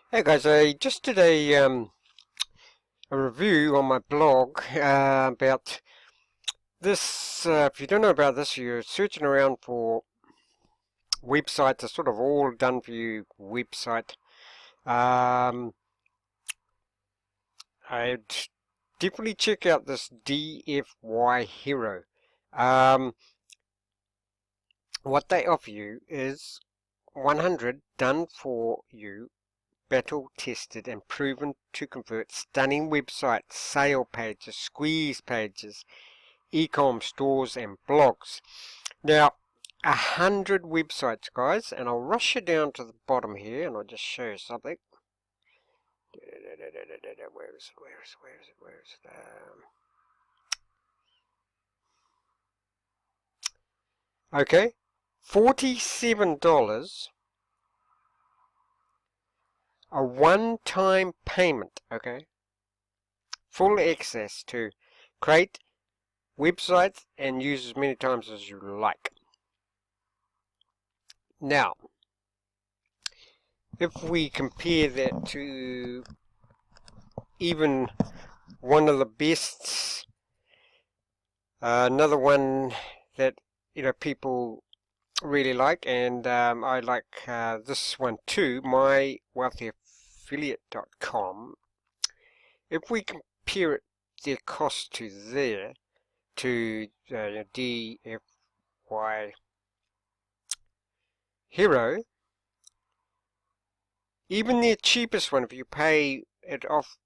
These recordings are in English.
Hey guys, I just did a review on my blog about this. If you don't know about this, you're searching around for websites, a sort of all done for you website. I'd definitely check out this DFY Hero. What they offer you is 100 done for you, battle tested and proven to convert stunning websites, sale pages, squeeze pages, eCom stores and blogs. Now 100 websites, guys, and I'll rush you down to the bottom here and I'll just show you something. Where is it? Okay, $47, a one-time payment, okay? Full access to create websites and use as many times as you like. Now, if we compare that to even one of the best, another one that people really like, and I like this one too, mywealthyaffiliate.com. If we compare it, their cost to there, to DFY Hero, even their cheapest one, if you pay it off,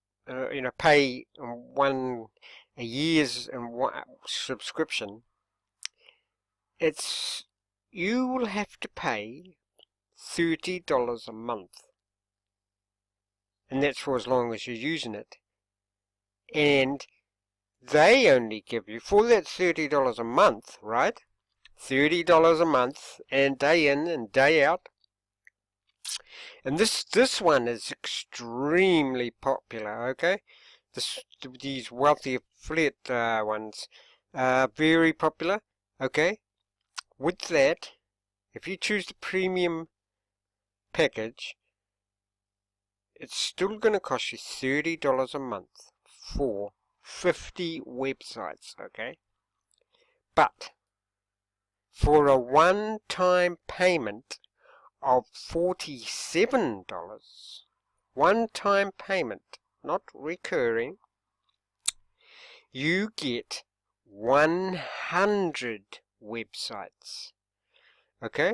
pay a year's subscription, you will have to pay $30 a month, and that's for as long as you're using it. And they only give you, for that $30 a month, right? $30 a month, and day in and day out. And this one is extremely popular, okay? These wealthy affiliate ones are very popular, okay? With that, if you choose the premium package, it's still going to cost you $30 a month for 50 websites, okay? But for a one-time payment of $47, one-time payment, not recurring, you get 100 websites. Okay,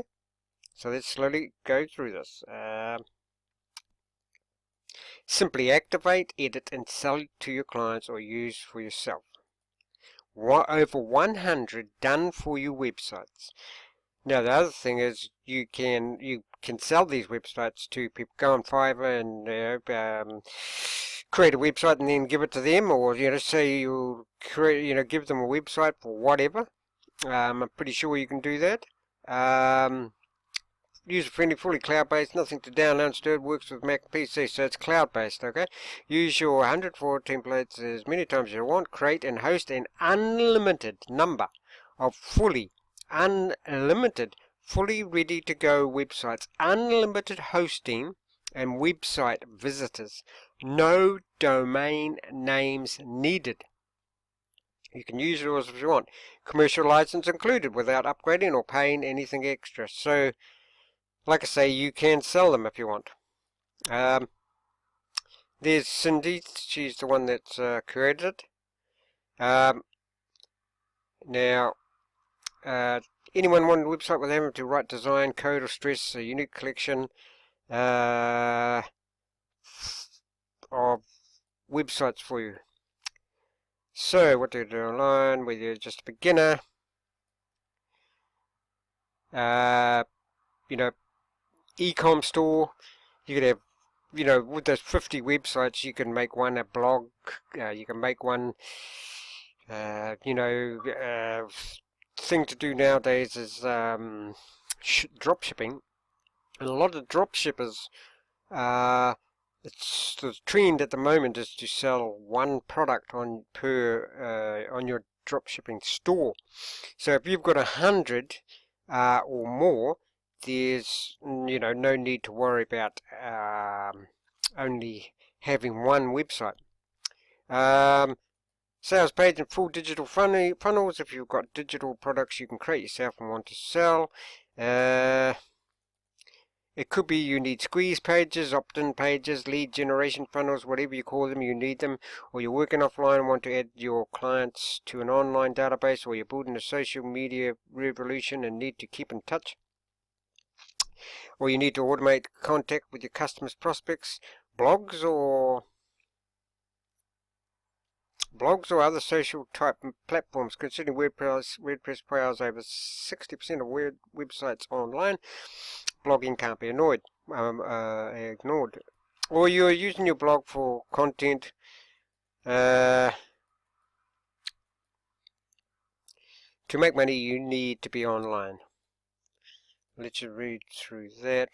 so let's slowly go through this. Simply activate, edit, and sell to your clients or use for yourself. Over 100 done for you websites. Now the other thing is you can sell these websites to people. Go on Fiverr and create a website and then give it to them, or say you create give them a website for whatever. I'm pretty sure you can do that. User-friendly, fully cloud-based, nothing to download, install, works with Mac and PC, so it's cloud-based, okay? Use your 104 templates as many times as you want. Create and host an unlimited number of fully ready-to-go websites. Unlimited hosting and website visitors. No domain names needed. You can use yours if you want. Commercial license included without upgrading or paying anything extra. So, like I say, you can sell them if you want. There's Cindy. She's the one that's created it. Now, anyone want a website with having to write design, code, or stress a unique collection of websites for you. So, what do you do online? Whether you're just a beginner, eCom store, you could have, with those 50 websites, you can make one a blog, you can make one, thing to do nowadays is drop shipping, and a lot of drop shippers, it's the trend at the moment is to sell one product on your drop shipping store. So if you've got 100 or more, there's no need to worry about only having one website. Sales page and full digital funnels. If you've got digital products you can create yourself and want to sell. It could be you need squeeze pages, opt-in pages, lead generation funnels, whatever you call them, you need them. Or you're working offline and want to add your clients to an online database, or you're building a social media revolution and need to keep in touch. Or you need to automate contact with your customers' prospects. Blogs or other social type platforms. Considering WordPress powers over 60% of websites online, blogging can't be ignored. Or you're using your blog for content. To make money, you need to be online. Let's just read through that.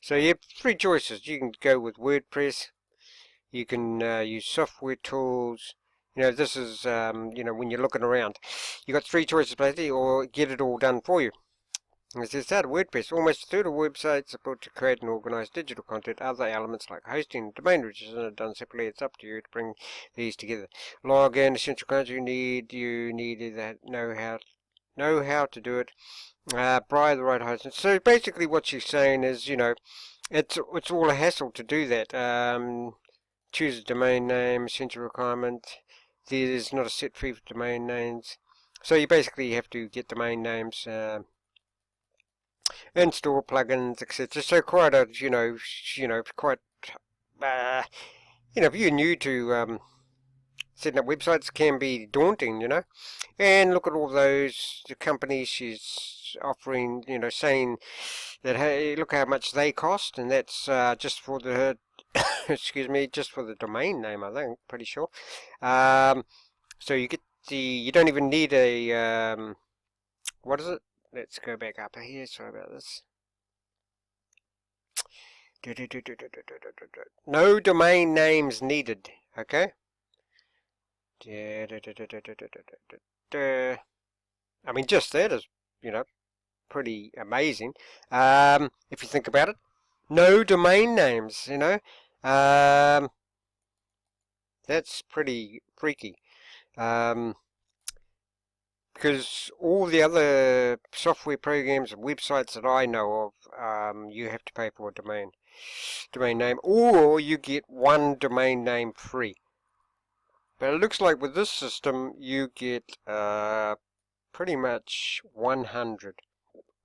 So you have three choices. You can go with WordPress. You can use software tools. This is, when you're looking around. You've got three choices basically, or get it all done for you. As it said, WordPress. Almost a third of websites are built to create and organize digital content. Other elements like hosting and domain registration are done separately. It's up to you to bring these together. Login, essential content you need either know how to do it. Buy the right hosting. So basically what she's saying is, it's all a hassle to do that. Choose a domain name, essential requirement. There's not a set fee for domain names. So you basically have to get domain names, install plugins, etc. So quite a, quite, if you're new to setting up websites, can be daunting, And look at all those companies she's offering, saying that, hey, look how much they cost, and that's just for the just for the domain name, I think, pretty sure. So you get you don't even need a, what is it? Let's go back up here, sorry about this. No domain names needed, okay? I mean, just that is, pretty amazing. If you think about it. No domain names, that's pretty freaky. Because all the other software programs and websites that I know of, you have to pay for a domain name, or you get one domain name free. But it looks like with this system, you get pretty much 100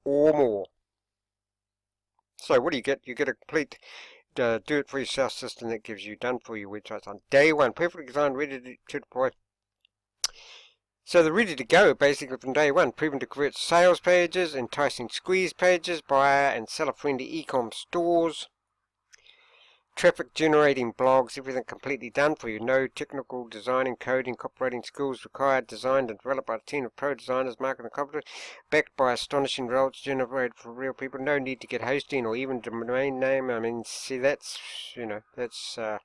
or more. So what do you get? You get a complete do-it-for-yourself system that gives you done-for-you websites on day one, perfectly designed, ready to deploy. So they're ready to go basically from day one, proven to convert sales pages, enticing squeeze pages, buyer and seller-friendly eCom stores, traffic generating blogs, everything completely done for you. No technical designing, coding, copywriting skills required. Designed and developed by a team of pro designers, marketing competence, backed by astonishing results generated for real people. No need to get hosting or even domain name. I mean, see, that's, that's, you're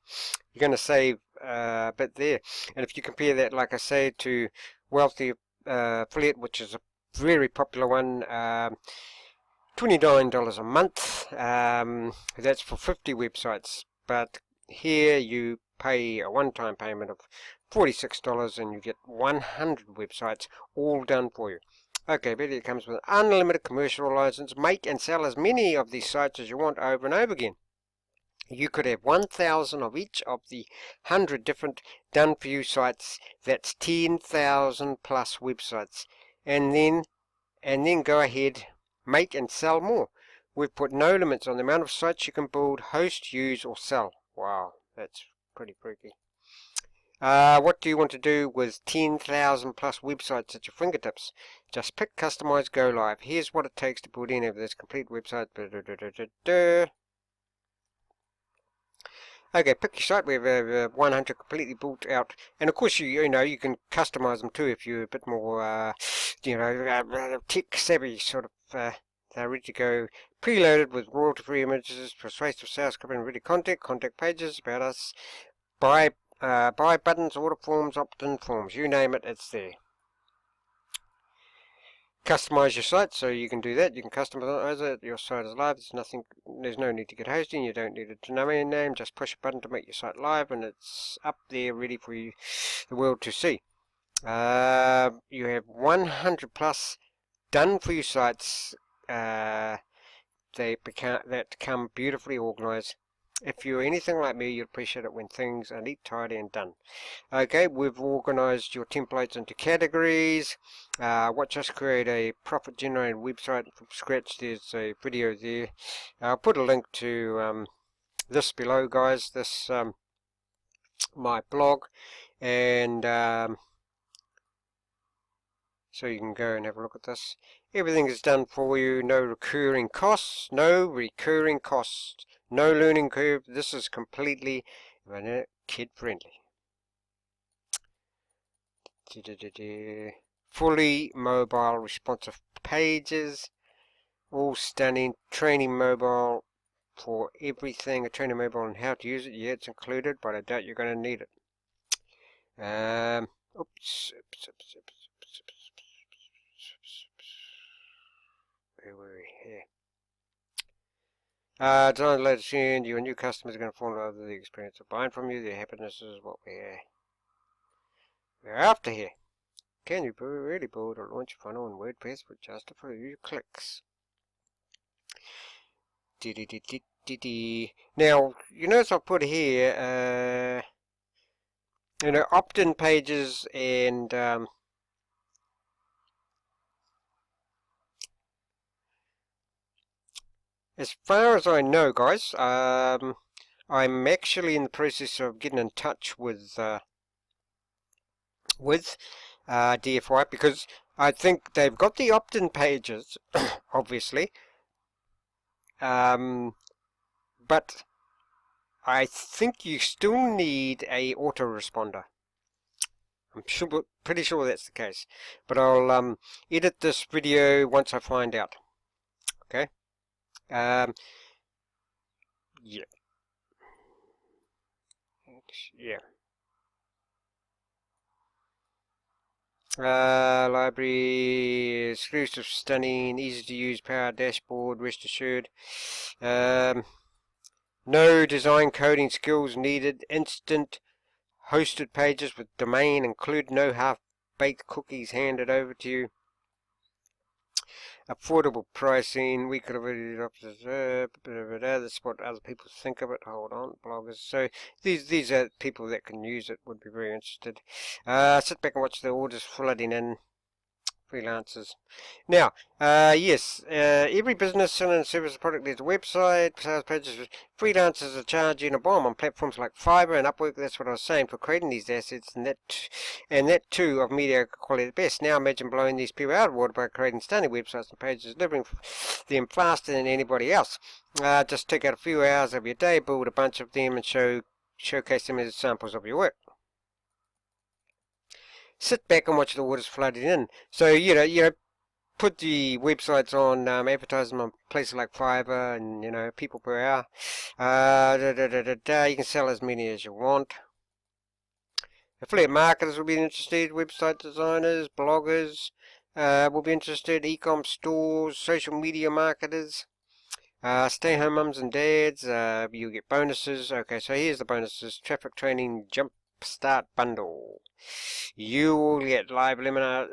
going to save a bit there. And if you compare that, like I say, to Wealthy Affiliate, which is a very popular one, $29 a month, that's for 50 websites, but here you pay a one-time payment of $46 and you get 100 websites all done for you. Okay, but it comes with an unlimited commercial license. Make and sell as many of these sites as you want over and over again. You could have 1,000 of each of the 100 different done-for-you sites. That's 10,000 plus websites, and then go ahead, make and sell more. We've put no limits on the amount of sites you can build, host, use, or sell. Wow, that's pretty freaky. What do you want to do with 10,000 plus websites at your fingertips? Just pick, customize, go live. Here's what it takes to put in over this complete website. Okay, pick your site. We have 100 completely built out, and of course you can customize them too if you're a bit more tech savvy sort of. They're ready to go, preloaded with royalty-free images, persuasive sales copy, and ready contact pages about us, buy buttons, order forms, opt-in forms, you name it, it's there. customize your site, so you can do that. You can customize it. Your site is live. There's no need to get hosting. You don't need a domain name. Just push a button to make your site live, and it's up there ready for you, the world to see. You have 100 plus done for your sites. That come beautifully organized. If you're anything like me, you'll appreciate it when things are neat, tidy, and done. Okay, we've organized your templates into categories. Watch us create a profit-generating website from scratch. There's a video there. I'll put a link to this below, guys. This my blog, and so you can go and have a look at this. Everything is done for you. No recurring costs. No recurring costs. No learning curve. This is completely kid friendly. Fully mobile responsive pages. All stunning. Training mobile for everything. A training mobile and how to use it. Yeah, it's included, but I doubt you're going to need it. Oops. Where were we? Here. Design the latest trend. Your new customers are going to fall in love with the experience of buying from you. Their happiness is what we're after here. Can you really build a launch funnel in WordPress with just a few clicks? Now, you notice I've put here, opt-in pages and as far as I know, guys, I'm actually in the process of getting in touch with DFY, because I think they've got the opt-in pages, obviously, but I think you still need a autoresponder. I'm pretty sure that's the case, but I'll edit this video once I find out. Okay. Yeah. Library, exclusive, stunning, easy to use, power dashboard, rest assured. No design coding skills needed, instant hosted pages with domain included, no half-baked cookies handed over to you. Affordable pricing, we could have already that's what other people think of it. Hold on, bloggers. So these are people that can use it, would be very interested. Sit back and watch the orders flooding in. Freelancers. Now, yes, every business selling a service or product needs a website, sales pages. Freelancers are charging a bomb on platforms like Fiverr and Upwork. That's what I was saying, for creating these assets, and that too of mediocre quality at best. Now imagine blowing these people out of water by creating stunning websites and pages, delivering them faster than anybody else. Just take out a few hours of your day, build a bunch of them, and showcase them as samples of your work. Sit back and watch the orders flooding in. So, put the websites on, advertise them on places like Fiverr, and, people per hour. You can sell as many as you want. Affiliate marketers will be interested, website designers, bloggers will be interested, eCom stores, social media marketers, stay-home mums and dads, you get bonuses. Okay, so here's the bonuses. Traffic training jump start bundle. You will get live webinar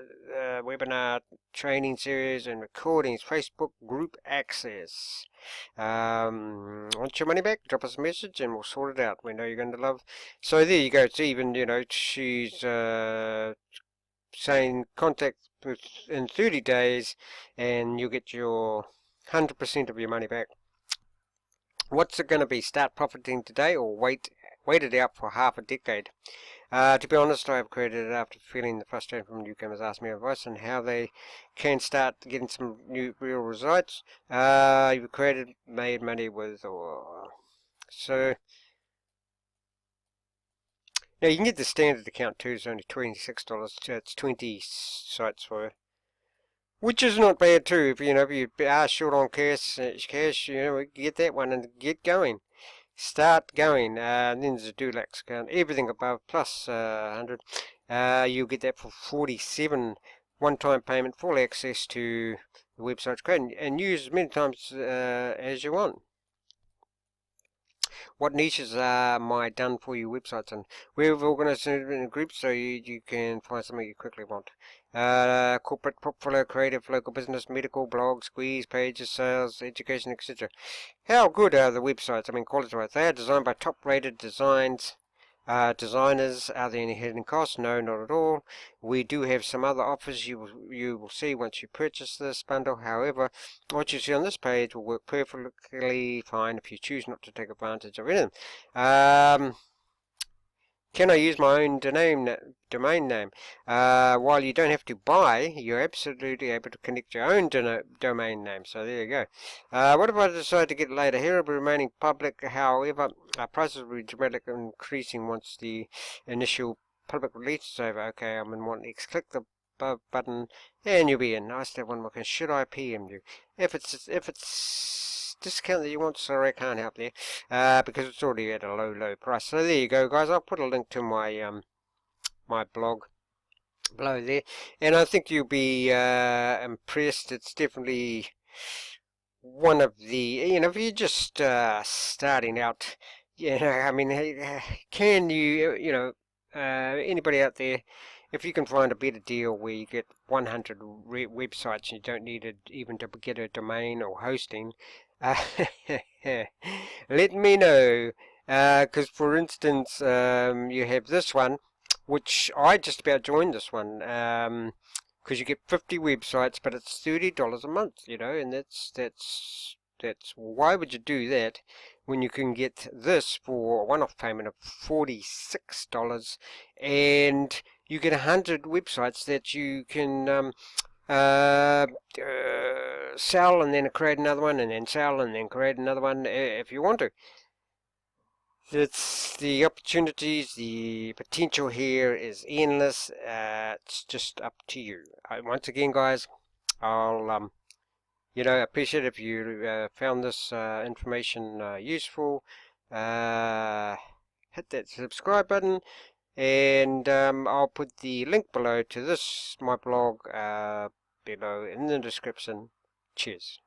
training series and recordings, Facebook group access. Want your money back? Drop us a message and we'll sort it out. We know you're going to love. So there you go. It's even, she's saying contact in 30 days and you'll get your 100% of your money back. What's it going to be? Start profiting today or wait it out for half a decade? To be honest, I have created it after feeling the frustration from newcomers asking me advice on how they can start getting some real results. You've made money with, so now you can get the standard account too. It's only $26. It's 20 sites for it, which is not bad too. If you are short on cash, get that one and get going. Start going. Then there's a Dulux account. Everything above plus 100. You'll get that for $47 one-time payment, full access to the website's code, and use as many times as you want. What niches are my done-for-you websites, and we've organized them in groups so you can find something you quickly want. Corporate, portfolio, creative, local business, medical, blog, squeeze, pages, sales, education, etc. How good are the websites? I mean, quality-wise, they are designed by top-rated designers. Are there any hidden costs? No, not at all. We do have some other offers you will see once you purchase this bundle. However, what you see on this page will work perfectly fine if you choose not to take advantage of it. Can I use my own domain name? While you don't have to buy, you're absolutely able to connect your own domain name. So there you go. What if I decide to get it later? Here will be remaining public. However, prices will be dramatically increasing once the initial public release is over. Okay, I'm in 1x. Click the button and you'll be in. I still have one more question. Should I PM you? If it's discount that you want, sorry, I can't help there, because it's already at a low price. So there you go, guys. I'll put a link to my my blog below there, and I think you'll be impressed. It's definitely one of the, if you're just starting out, I mean, can you, anybody out there, if you can find a better deal where you get 100 websites and you don't need it even to get a domain or hosting, let me know, because for instance, you have this one, which I just about joined this one, because you get 50 websites, but it's $30 a month, and that's why would you do that when you can get this for a one-off payment of $46, and you get 100 websites that you can sell and then create another one, and then sell and then create another one if you want to. It's the opportunities, the potential here is endless. It's just up to you. Once again, guys, I'll appreciate if you found this information useful. Hit that subscribe button, and I'll put the link below to my blog below in the description. Cheers.